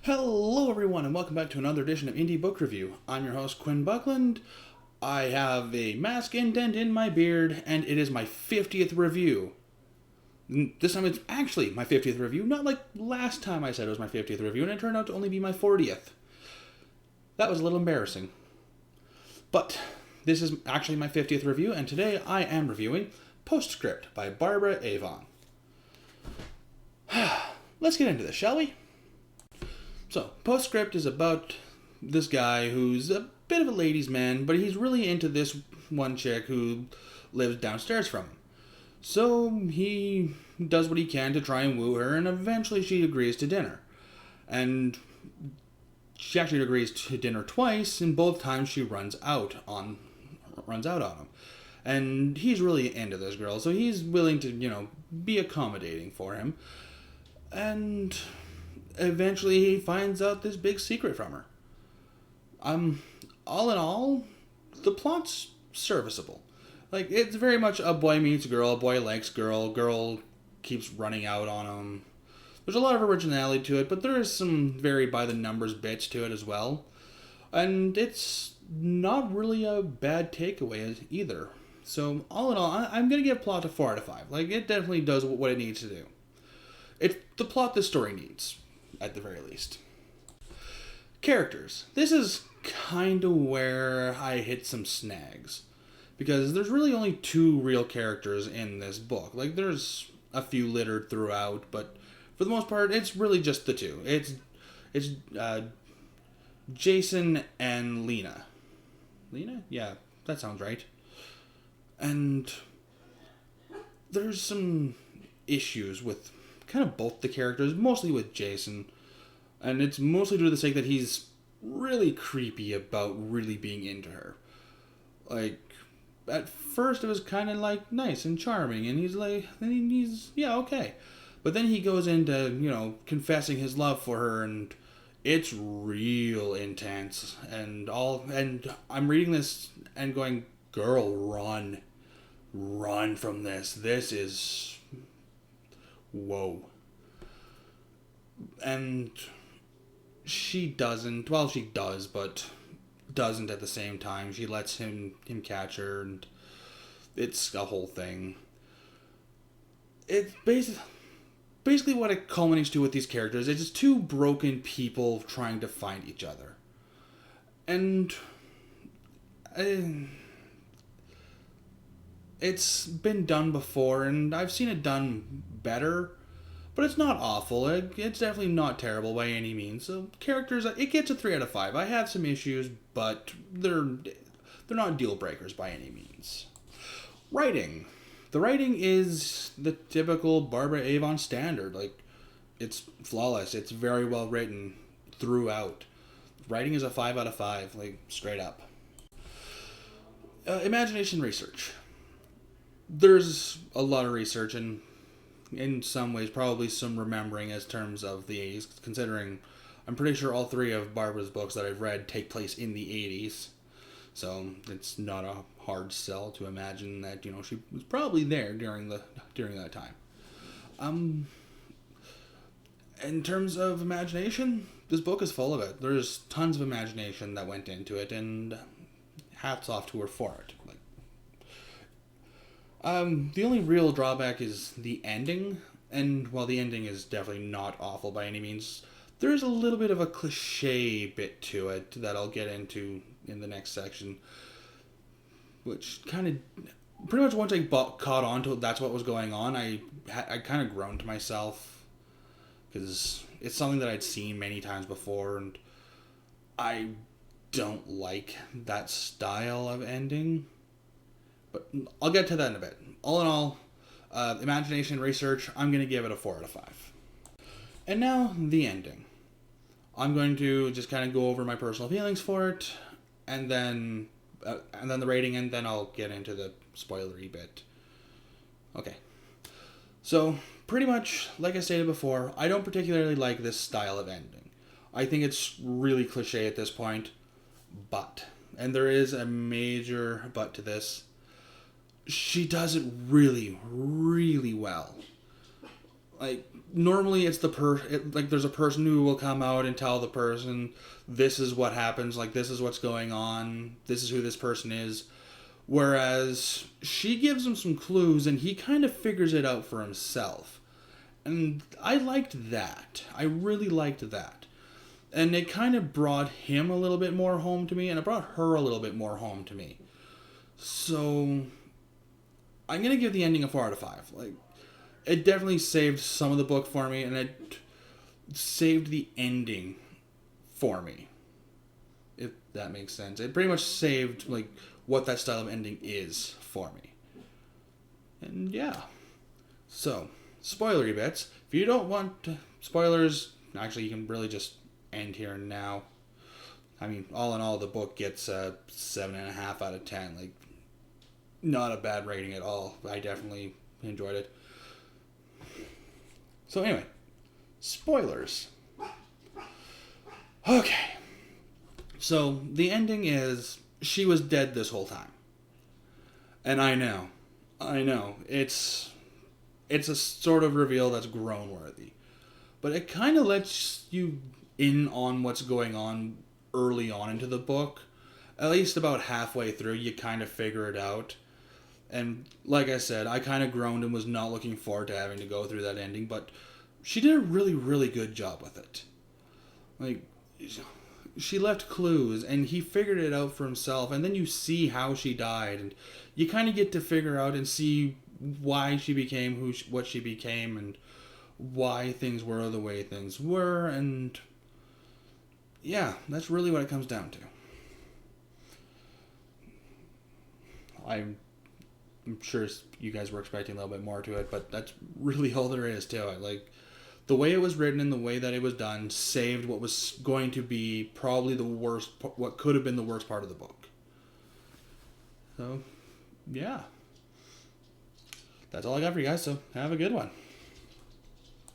Hello everyone and welcome back to another edition of Indie Book Review. I'm your host Quinn Buckland. I have a mask indent in my beard and it is my 50th review. This time it's actually my 50th review, not like last time I said it was my 50th review and it turned out to only be my 40th. That was a little embarrassing. But this is actually my 50th review and today I am reviewing Postscript by Barbara Avon. Let's get into this, shall we? So, Postscript is about this guy who's a bit of a ladies' man, but he's really into this one chick who lives downstairs from him. So, he does what he can to try and woo her, and eventually she agrees to dinner. And she actually agrees to dinner twice, and both times she runs out on him. And he's really into this girl, so he's willing to, be accommodating for him. And eventually he finds out this big secret from her. All in all, the plot's serviceable. Like, it's very much a boy meets girl, boy likes girl keeps running out on him. There's a lot of originality to it, but there is some very by-the-numbers bits to it as well. And it's not really a bad takeaway either. So, all in all, I'm going to give plot a 4 out of 5. Like, it definitely does what it needs to do. It's the plot this story needs, at the very least. Characters. This is kind of where I hit some snags. Because there's really only 2 real characters in this book. Like, there's a few littered throughout, but for the most part, it's really just the 2. It's Jason and Lena. Lena? Yeah, that sounds right. And there's some issues with kind of both the characters, mostly with Jason. And it's mostly due to the sake that he's really creepy about really being into her. Like, at first it was kind of like nice and charming, and he's yeah, okay. But then he goes into, confessing his love for her, and it's real intense. And I'm reading this and going, girl, run from this. This is, whoa. And she doesn't, well, she does, but doesn't at the same time. She lets him catch her, and it's a whole thing. It's basically what it culminates to with these characters. It's just 2 broken people trying to find each other. And it's been done before, and I've seen it done better. But it's not awful. It's definitely not terrible by any means. So characters, it gets a 3 out of 5. I have some issues, but they're not deal breakers by any means. Writing. The writing is the typical Barbara Avon standard. Like, it's flawless. It's very well written throughout. Writing is a 5 out of 5, like, straight up. Imagination research. There's a lot of research, and in some ways, probably some remembering as terms of the 80s, considering I'm pretty sure all 3 of Barbara's books that I've read take place in the 80s. So it's not a hard sell to imagine that, she was probably there during that time. In terms of imagination, this book is full of it. There's tons of imagination that went into it, and hats off to her for it. The only real drawback is the ending, and while the ending is definitely not awful by any means, there's a little bit of a cliche bit to it that I'll get into in the next section, which kind of, pretty much once I caught on to that's what was going on, I kind of groaned to myself, because it's something that I'd seen many times before, and I don't like that style of ending. But I'll get to that in a bit. All in all, imagination research, I'm going to give it a 4 out of 5. And now, the ending. I'm going to just kind of go over my personal feelings for it, and then the rating, and then I'll get into the spoilery bit. Okay. So, pretty much, like I stated before, I don't particularly like this style of ending. I think it's really cliche at this point, but, and there is a major but to this, she does it really, really well. Like, normally it's like there's a person who will come out and tell the person, this is what happens, like this is what's going on, this is who this person is. Whereas she gives him some clues and he kind of figures it out for himself. And I liked that. I really liked that. And it kind of brought him a little bit more home to me, and it brought her a little bit more home to me. So I'm going to give the ending a 4 out of 5. Like, it definitely saved some of the book for me, and it saved the ending for me, if that makes sense. It pretty much saved, like, what that style of ending is for me. And yeah. So, spoilery bits. If you don't want spoilers, actually you can really just end here and now. I mean, all in all, the book gets a 7.5 out of 10. Like, not a bad rating at all. I definitely enjoyed it. So anyway, spoilers. Okay. So the ending is she was dead this whole time. And I know. It's a sort of reveal that's groan worthy. But it kind of lets you in on what's going on early on into the book. At least about halfway through, you kind of figure it out. And like I said, I kind of groaned and was not looking forward to having to go through that ending, but she did a really, really good job with it. Like, she left clues, and he figured it out for himself, and then you see how she died, and you kind of get to figure out and see why she became what she became, and why things were the way things were, and yeah, that's really what it comes down to. I'm sure you guys were expecting a little bit more to it, but that's really all there is to it. Like, the way it was written and the way that it was done saved what was going to be probably the worst, what could have been the worst part of the book. So, yeah. That's all I got for you guys, so have a good one.